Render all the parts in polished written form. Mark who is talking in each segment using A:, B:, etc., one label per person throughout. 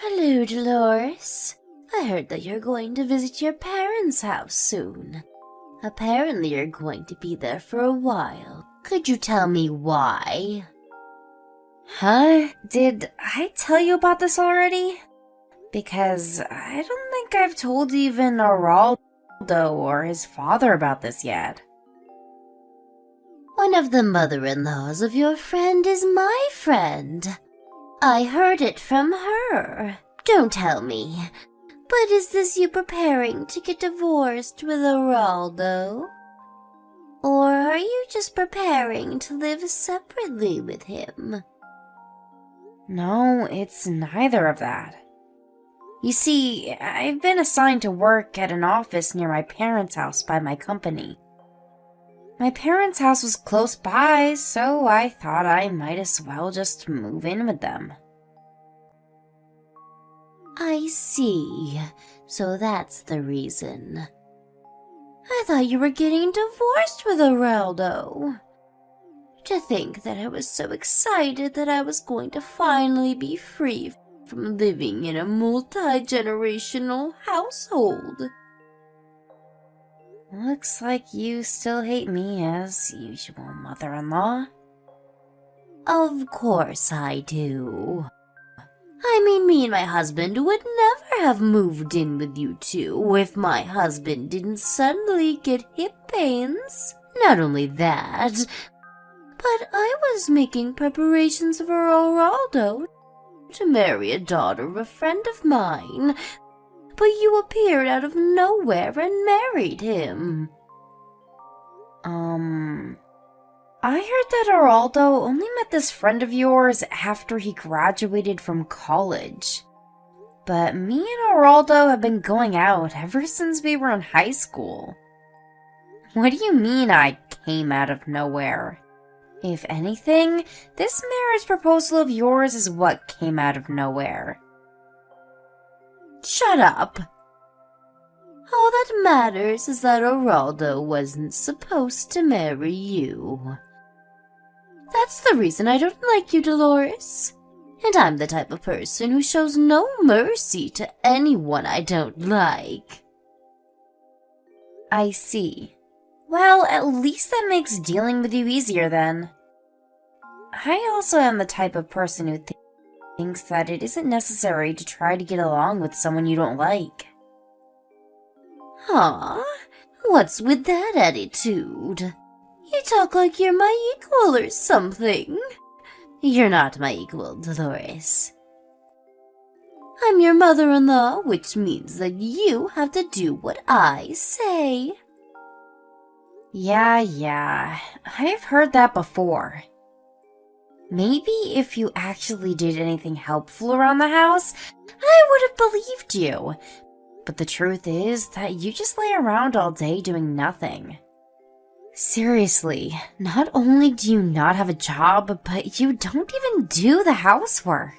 A: Hello, Dolores. I heard that you're going to visit your parents' house soon. Apparently you're going to be there for a while. Could you tell me why?
B: Huh? Did I tell you about this already? Because I don't think I've told even Araldo or his father about this yet.
A: One of the mother-in-laws of your friend is my friend. I heard it from her. Don't tell me. But is this you preparing to get divorced with Araldo? Or are you just preparing to live separately with him?
B: No, it's neither of that. You see, I've been assigned to work at an office near my parents' house by my company. My parents' house was close by, so I thought I might as well just move in with them.
A: I see. So that's the reason. I thought you were getting divorced with Araldo. To think that I was so excited that I was going to finally be free from living in a multi-generational household.
B: Looks like you still hate me as usual, mother-in-law.
A: Of course I do. I mean, me and my husband would never have moved in with you two if my husband didn't suddenly get hip pains. Not only that, but I was making preparations for Araldo to marry a daughter of a friend of mine, but you appeared out of nowhere and married him.
B: I heard that Araldo only met this friend of yours after he graduated from college. But me and Araldo have been going out ever since we were in high school. What do you mean I came out of nowhere? If anything, this marriage proposal of yours is what came out of nowhere.
A: Shut up! All that matters is that Araldo wasn't supposed to marry you. That's the reason I don't like you, Dolores. And I'm the type of person who shows no mercy to anyone I don't like.
B: I see. Well, at least that makes dealing with you easier then. I also am the type of person who thinks that it isn't necessary to try to get along with someone you don't like.
A: Huh? What's with that attitude? You talk like you're my equal or something. You're not my equal, Dolores. I'm your mother-in-law, which means that you have to do what I say.
B: Yeah, I've heard that before. Maybe if you actually did anything helpful around the house, I would have believed you. But the truth is that you just lay around all day doing nothing. Seriously, not only do you not have a job, but you don't even do the housework.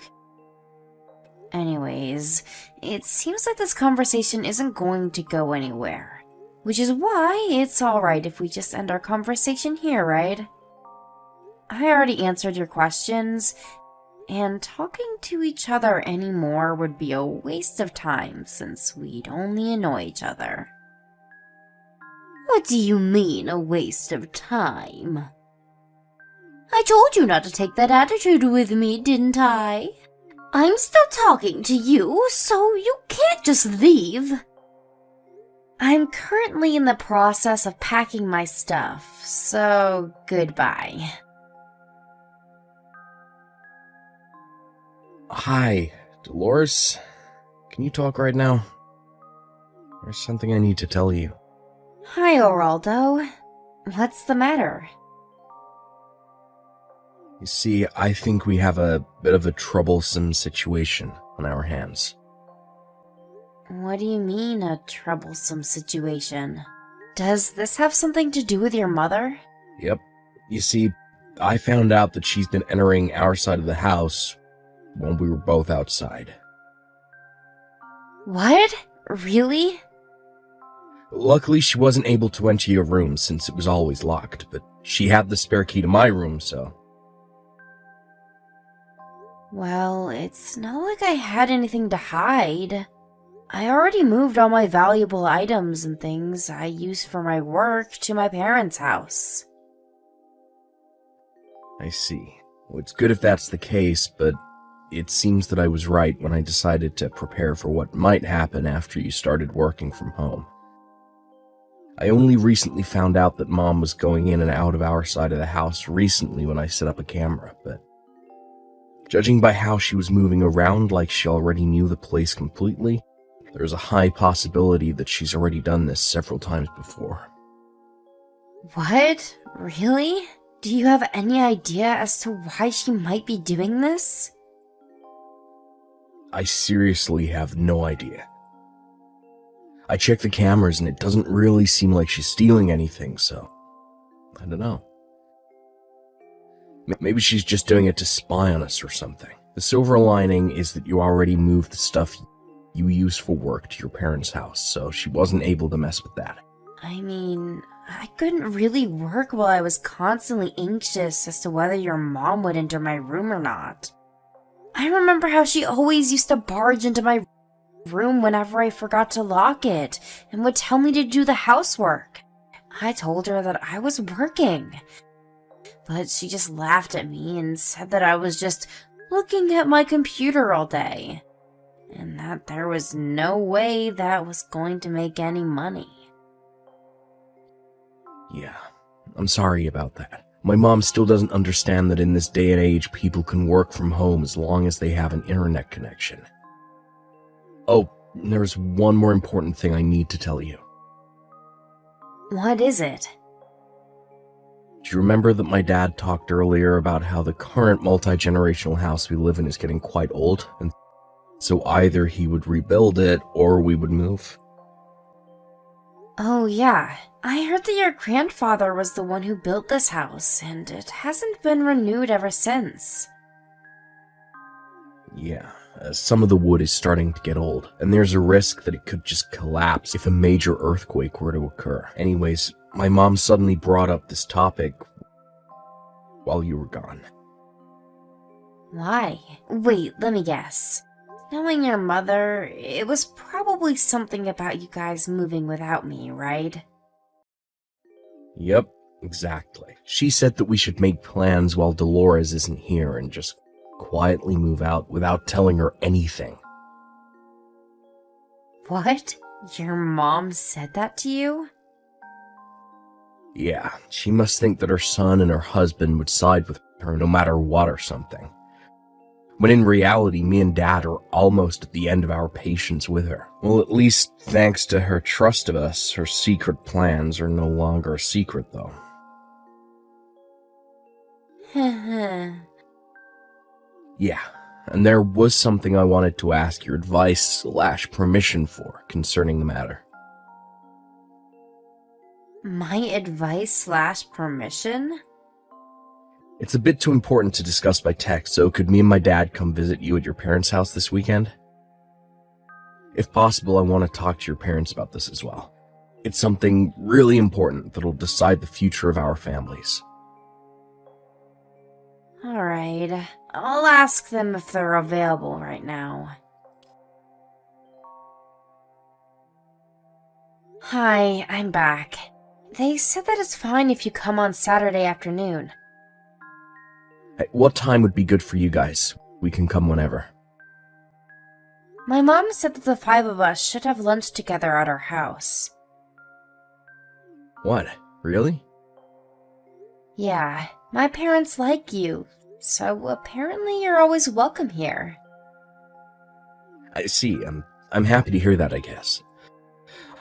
B: Anyways, it seems like this conversation isn't going to go anywhere. Which is why it's alright if we just end our conversation here, right? I already answered your questions, and talking to each other anymore would be a waste of time since we'd only annoy each other.
A: What do you mean, a waste of time? I told you not to take that attitude with me, didn't I? I'm still talking to you, so you can't just leave.
B: I'm currently in the process of packing my stuff, so goodbye.
C: Hi, Dolores. Can you talk right now? There's something I need to tell you.
B: Hi, Araldo. What's the matter?
C: You see, I think we have a bit of a troublesome situation on our hands.
B: What do you mean, a troublesome situation? Does this have something to do with your mother?
C: Yep. You see, I found out that she's been entering our side of the house when we were both outside.
B: What? Really?
C: Luckily, she wasn't able to enter your room since it was always locked, but she had the spare key to my room, so...
B: Well, it's not like I had anything to hide. I already moved all my valuable items and things I use for my work to my parents' house.
C: I see. Well, it's good if that's the case, but it seems that I was right when I decided to prepare for what might happen after you started working from home. I only recently found out that Mom was going in and out of our side of the house recently when I set up a camera, but judging by how she was moving around like she already knew the place completely, there's a high possibility that she's already done this several times before.
B: What? Really? Do you have any idea as to why she might be doing this?
C: I seriously have no idea. I checked the cameras and it doesn't really seem like she's stealing anything, so I don't know. Maybe she's just doing it to spy on us or something. The silver lining is that you already moved the stuff you use for work to your parents' house, so she wasn't able to mess with that.
B: I mean, I couldn't really work while I was constantly anxious as to whether your mom would enter my room or not. I remember how she always used to barge into my room whenever I forgot to lock it and would tell me to do the housework. I told her that I was working, but she just laughed at me and said that I was just looking at my computer all day, and that there was no way that was going to make any money.
C: Yeah, I'm sorry about that. My mom still doesn't understand that in this day and age, people can work from home as long as they have an internet connection. Oh, there's one more important thing I need to tell you.
B: What is it?
C: Do you remember that my dad talked earlier about how the current multi-generational house we live in is getting quite old, and so either he would rebuild it or we would move?
B: Oh yeah, I heard that your grandfather was the one who built this house, and it hasn't been renewed ever since.
C: Yeah, some of the wood is starting to get old, and there's a risk that it could just collapse if a major earthquake were to occur. Anyways, my mom suddenly brought up this topic while you were gone.
B: Why? Wait, let me guess. Knowing your mother, it was probably something about you guys moving without me, right?
C: Yep, exactly. She said that we should make plans while Dolores isn't here and just quietly move out without telling her anything.
B: What? Your mom said that to you?
C: Yeah, she must think that her son and her husband would side with her no matter what or something. When in reality, me and Dad are almost at the end of our patience with her. Well, at least thanks to her trust of us, her secret plans are no longer a secret, though. Yeah, and there was something I wanted to ask your advice/permission for concerning the matter.
B: My advice/permission?
C: It's a bit too important to discuss by text, so could me and my dad come visit you at your parents' house this weekend? If possible, I want to talk to your parents about this as well. It's something really important that'll decide the future of our families.
B: Alright, I'll ask them if they're available right now. Hi, I'm back. They said that it's fine if you come on Saturday afternoon.
C: Hey, what time would be good for you guys? We can come whenever.
B: My mom said that the 5 of us should have lunch together at our house.
C: What? Really?
B: Yeah, my parents like you, so apparently you're always welcome here.
C: I see. I'm happy to hear that, I guess.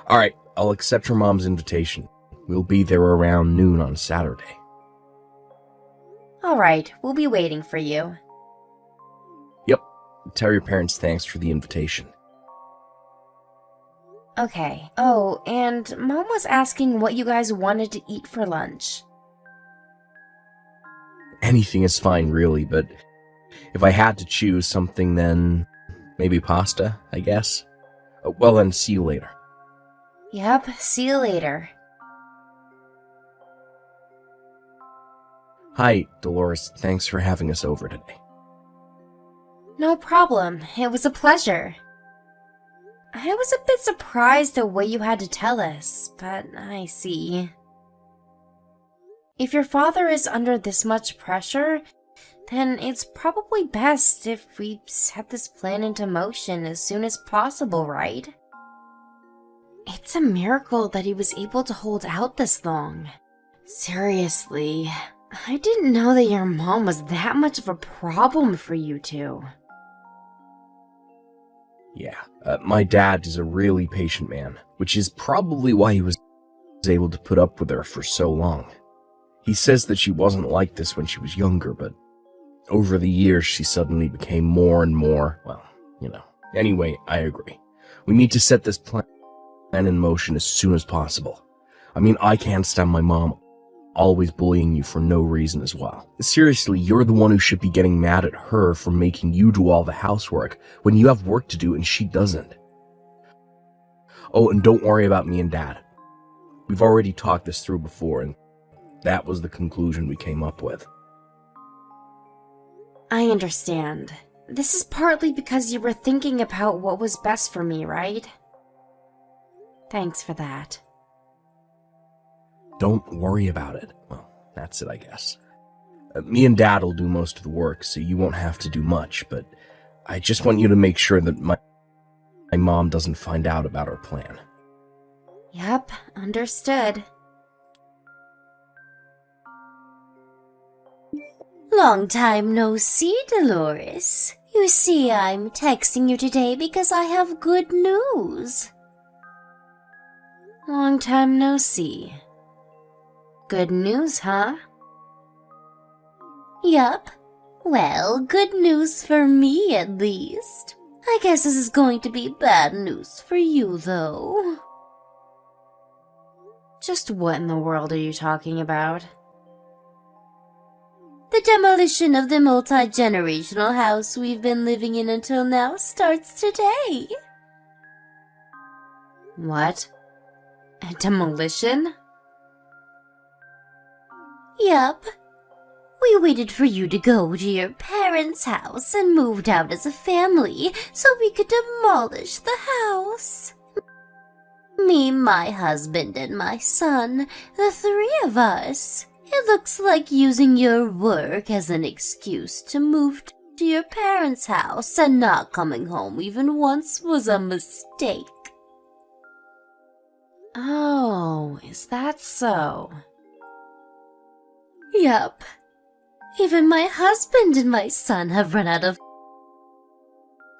C: Alright, I'll accept your mom's invitation. We'll be there around noon on Saturday.
B: Alright, we'll be waiting for you.
C: Yep. Tell your parents thanks for the invitation.
B: Okay. Oh, and Mom was asking what you guys wanted to eat for lunch.
C: Anything is fine, really, but if I had to choose something, then maybe pasta, I guess. Well, then, see you later.
B: Yep, see you later.
C: Hi, Dolores. Thanks for having us over today.
B: No problem. It was a pleasure. I was a bit surprised the way you had to tell us, but I see. If your father is under this much pressure, then it's probably best if we set this plan into motion as soon as possible, right? It's a miracle that he was able to hold out this long. Seriously, I didn't know that your mom was that much of a problem for you two.
C: Yeah, my dad is a really patient man, which is probably why he was able to put up with her for so long. He says that she wasn't like this when she was younger, but over the years she suddenly became more and more, well, you know. Anyway, I agree. We need to set this plan in motion as soon as possible. I mean, I can't stand my mom always bullying you for no reason as well. Seriously, you're the one who should be getting mad at her for making you do all the housework when you have work to do and she doesn't. Oh, and don't worry about me and Dad. We've already talked this through before, and that was the conclusion we came up with.
B: I understand. This is partly because you were thinking about what was best for me, right? Thanks for that.
C: Don't worry about it. Well, that's it, I guess. Me and Dad will do most of the work, so you won't have to do much, but I just want you to make sure that my mom doesn't find out about our plan.
B: Yep, understood.
A: Long time no see, Dolores. You see, I'm texting you today because I have good news.
B: Long time no see. Good news, huh?
A: Yup. Well, good news for me, at least. I guess this is going to be bad news for you, though.
B: Just what in the world are you talking about?
A: The demolition of the multi-generational house we've been living in until now starts today.
B: What? A demolition?
A: Yup. We waited for you to go to your parents' house and moved out as a family so we could demolish the house. Me, my husband, and my son, the three of us. It looks like using your work as an excuse to move to your parents' house and not coming home even once was a mistake.
B: Oh, is that so?
A: Yup. Even my husband and my son have run out of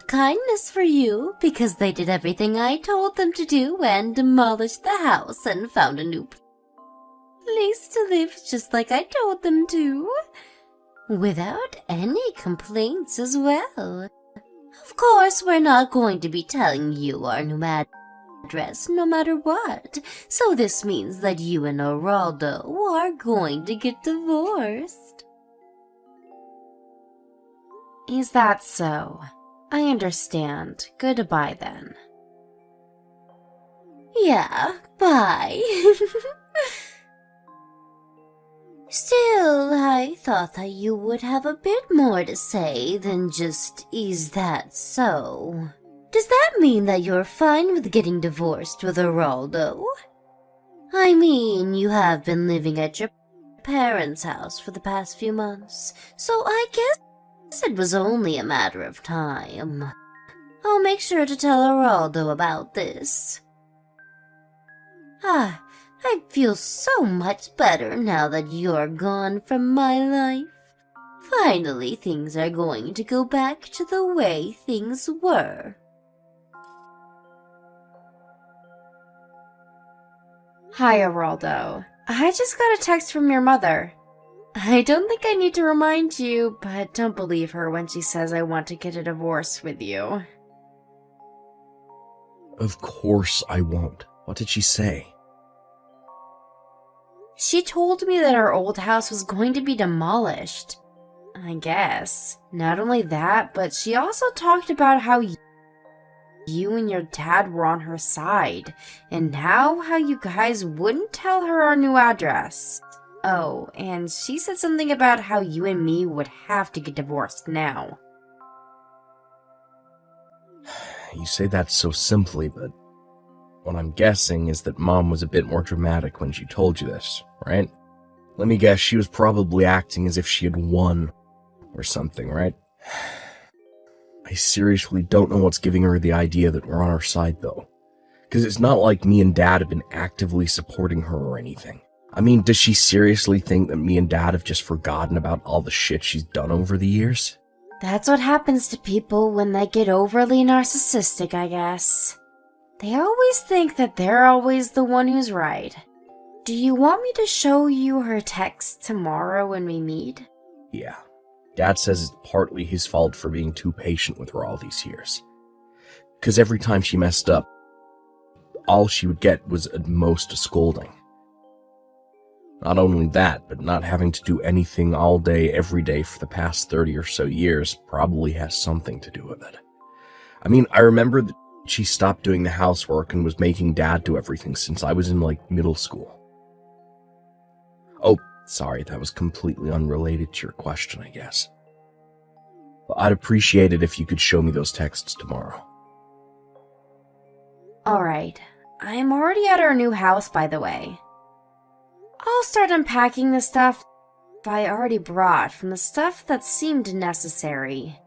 A: kindness for you because they did everything I told them to do and demolished the house and found a new place to live just like I told them to. Without any complaints as well. Of course, we're not going to be telling you our new address no matter what, so this means that you and Geraldo are going to get divorced.
B: Is that so? I understand. Goodbye then.
A: Yeah, bye. Still, I thought that you would have a bit more to say than just, is that so? Does that mean that you're fine with getting divorced with Geraldo? I mean, you have been living at your parents' house for the past few months, so I guess it was only a matter of time. I'll make sure to tell Geraldo about this. I feel so much better now that you're gone from my life. Finally, things are going to go back to the way things were.
B: Hi, Geraldo. I just got a text from your mother. I don't think I need to remind you, but don't believe her when she says I want to get a divorce with you.
C: Of course I won't. What did she say?
B: She told me that our old house was going to be demolished. I guess. Not only that, but she also talked about how you and your dad were on her side, and now how you guys wouldn't tell her our new address. Oh, and she said something about how you and me would have to get divorced now.
C: You say that so simply, but what I'm guessing is that Mom was a bit more dramatic when she told you this, right? Let me guess, she was probably acting as if she had won or something, right? I seriously don't know what's giving her the idea that we're on her side, though. Because it's not like me and Dad have been actively supporting her or anything. I mean, does she seriously think that me and Dad have just forgotten about all the shit she's done over the years?
B: That's what happens to people when they get overly narcissistic, I guess. They always think that they're always the one who's right. Do you want me to show you her text tomorrow when we meet?
C: Yeah. Dad says it's partly his fault for being too patient with her all these years. Because every time she messed up, all she would get was at most a scolding. Not only that, but not having to do anything all day, every day for the past 30 or so years probably has something to do with it. I mean, I remember that she stopped doing the housework and was making Dad do everything since I was in, middle school. Oh, sorry, that was completely unrelated to your question, I guess. Well, I'd appreciate it if you could show me those texts tomorrow.
B: Alright, I'm already at our new house, by the way. I'll start unpacking the stuff I already brought from the stuff that seemed necessary.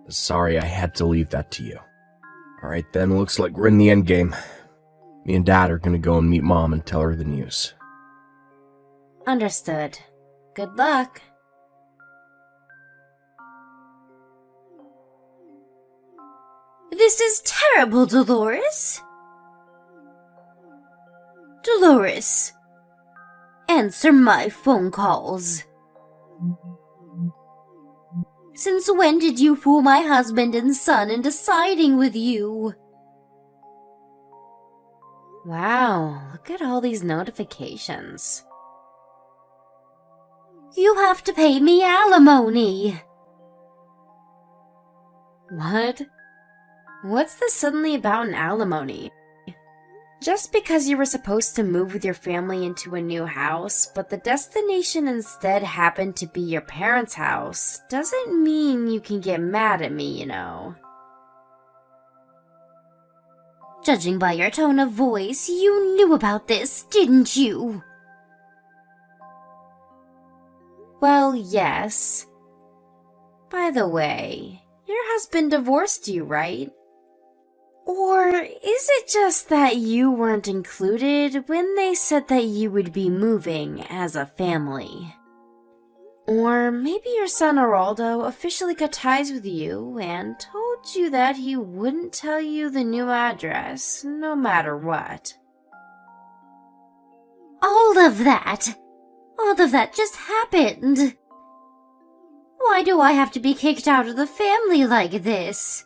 C: Sorry, I had to leave that to you. Alright then, looks like we're in the endgame. Me and Dad are gonna go and meet Mom and tell her the news.
B: Understood. Good luck.
A: This is terrible, Dolores. Dolores, answer my phone calls. Since when did you fool my husband and son into siding with you?
B: Wow, look at all these notifications.
A: You have to pay me alimony.
B: What? What's this suddenly about an alimony? Just because you were supposed to move with your family into a new house, but the destination instead happened to be your parents' house, doesn't mean you can get mad at me, you know.
A: Judging by your tone of voice, you knew about this, didn't you?
B: Well, yes. By the way, your husband divorced you, right? Or is it just that you weren't included when they said that you would be moving as a family? Or maybe your son Araldo officially cut ties with you and told you that he wouldn't tell you the new address, no matter what.
A: All of that just happened. Why do I have to be kicked out of the family like this?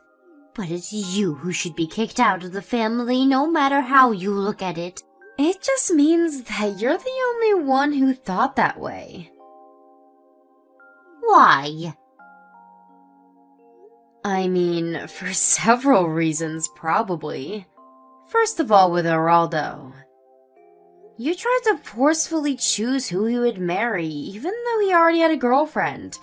A: But it's you who should be kicked out of the family no matter how you look at it.
B: It just means that you're the only one who thought that way.
A: Why?
B: I mean, for several reasons, probably. First of all, with Araldo. You tried to forcefully choose who he would marry, even though he already had a girlfriend.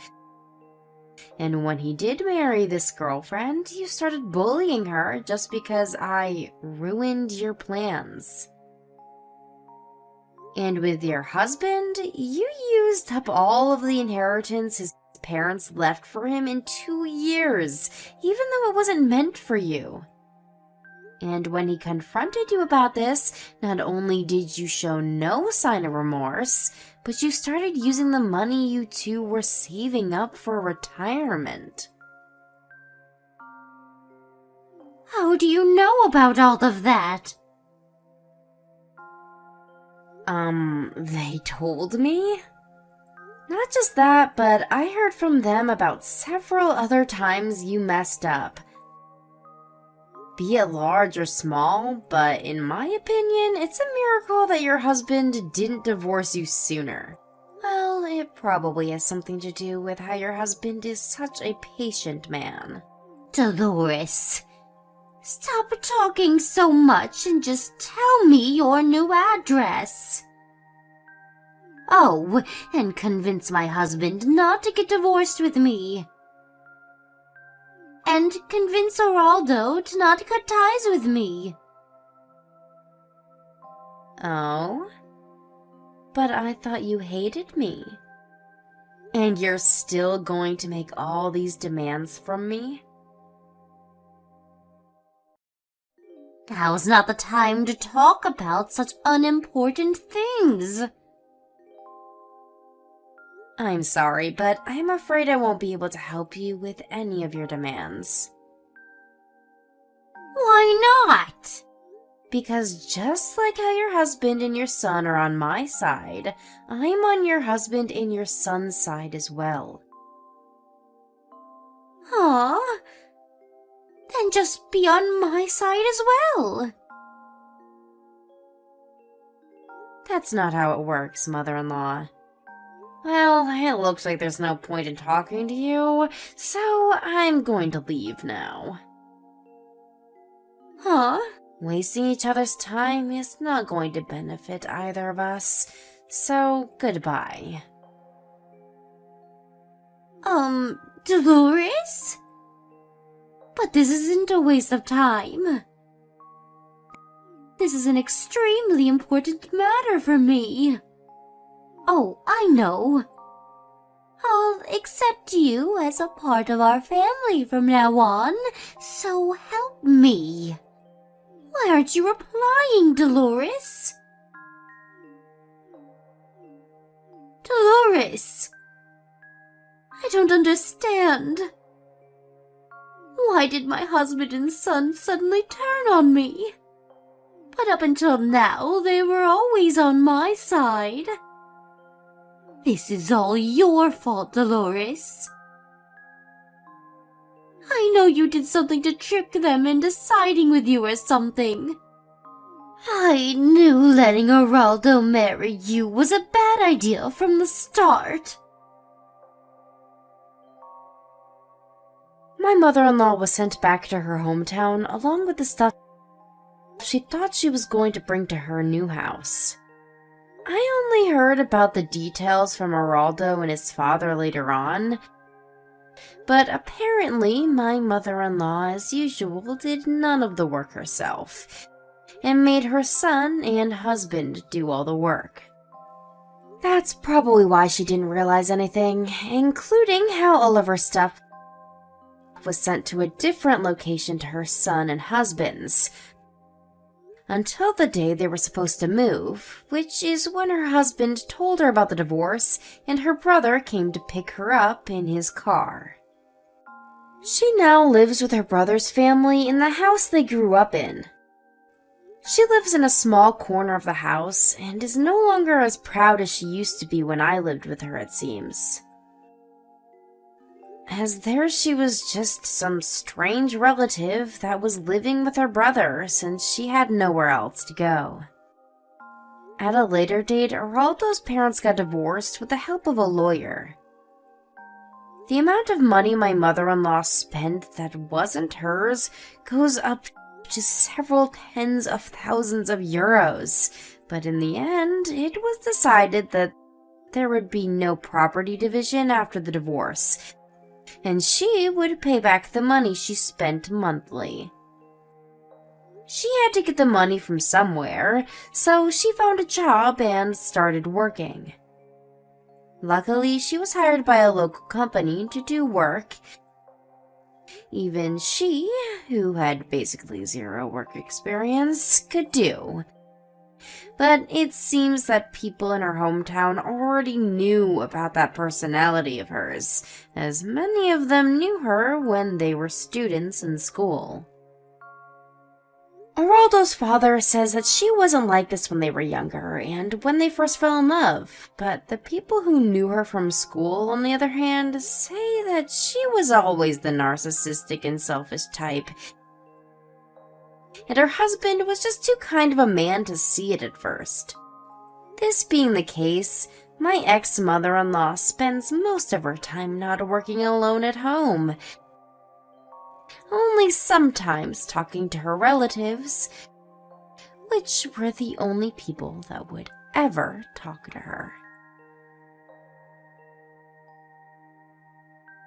B: And when he did marry this girlfriend, you started bullying her just because I ruined your plans. And with your husband, you used up all of the inheritance his parents left for him in 2 years, even though it wasn't meant for you. And when he confronted you about this, not only did you show no sign of remorse, but you started using the money you two were saving up for retirement.
A: How do you know about all of that?
B: They told me? Not just that, but I heard from them about several other times you messed up. Be it large or small, but in my opinion, it's a miracle that your husband didn't divorce you sooner. Well, it probably has something to do with how your husband is such a patient man.
A: Dolores, stop talking so much and just tell me your new address. Oh, and convince my husband not to get divorced with me. and convince Geraldo to not cut ties with me.
B: Oh? But I thought you hated me. And you're still going to make all these demands from me?
A: Now's not the time to talk about such unimportant things.
B: I'm sorry, but I'm afraid I won't be able to help you with any of your demands.
A: Why not?
B: Because just like how your husband and your son are on my side, I'm on your husband and your son's side as well.
A: Huh? Then just be on my side as well.
B: That's not how it works, mother-in-law. Well, it looks like there's no point in talking to you, so I'm going to leave now.
A: Huh?
B: Wasting each other's time is not going to benefit either of us, so goodbye.
A: Dolores? But this isn't a waste of time. This is an extremely important matter for me. Oh, I know. I'll accept you as a part of our family from now on, so help me. Why aren't you replying, Dolores? Dolores! I don't understand. Why did my husband and son suddenly turn on me? But up until now, they were always on my side. This is all your fault, Dolores. I know you did something to trick them into siding with you or something. I knew letting Geraldo marry you was a bad idea from the start.
B: My mother-in-law was sent back to her hometown along with the stuff she thought she was going to bring to her new house. I only heard about the details from Geraldo and his father later on, but apparently my mother-in-law, as usual, did none of the work herself, and made her son and husband do all the work. That's probably why she didn't realize anything, including how all of her stuff was sent to a different location to her son and husband's, until the day they were supposed to move, which is when her husband told her about the divorce and her brother came to pick her up in his car. She now lives with her brother's family in the house they grew up in. She lives in a small corner of the house and is no longer as proud as she used to be when I lived with her, it seems. As there she was just some strange relative that was living with her brother since she had nowhere else to go. At a later date, Geraldo's parents got divorced with the help of a lawyer. The amount of money my mother-in-law spent that wasn't hers goes up to several tens of thousands of euros, but in the end, it was decided that there would be no property division after the divorce, and she would pay back the money she spent monthly. She had to get the money from somewhere, so she found a job and started working. Luckily, she was hired by a local company to do work even she, who had basically zero work experience, could do. But it seems that people in her hometown already knew about that personality of hers, as many of them knew her when they were students in school. Geraldo's father says that she wasn't like this when they were younger and when they first fell in love, but the people who knew her from school, on the other hand, say that she was always the narcissistic and selfish type, and her husband was just too kind of a man to see it at first. This being the case, my ex-mother-in-law spends most of her time not working alone at home, only sometimes talking to her relatives, which were the only people that would ever talk to her.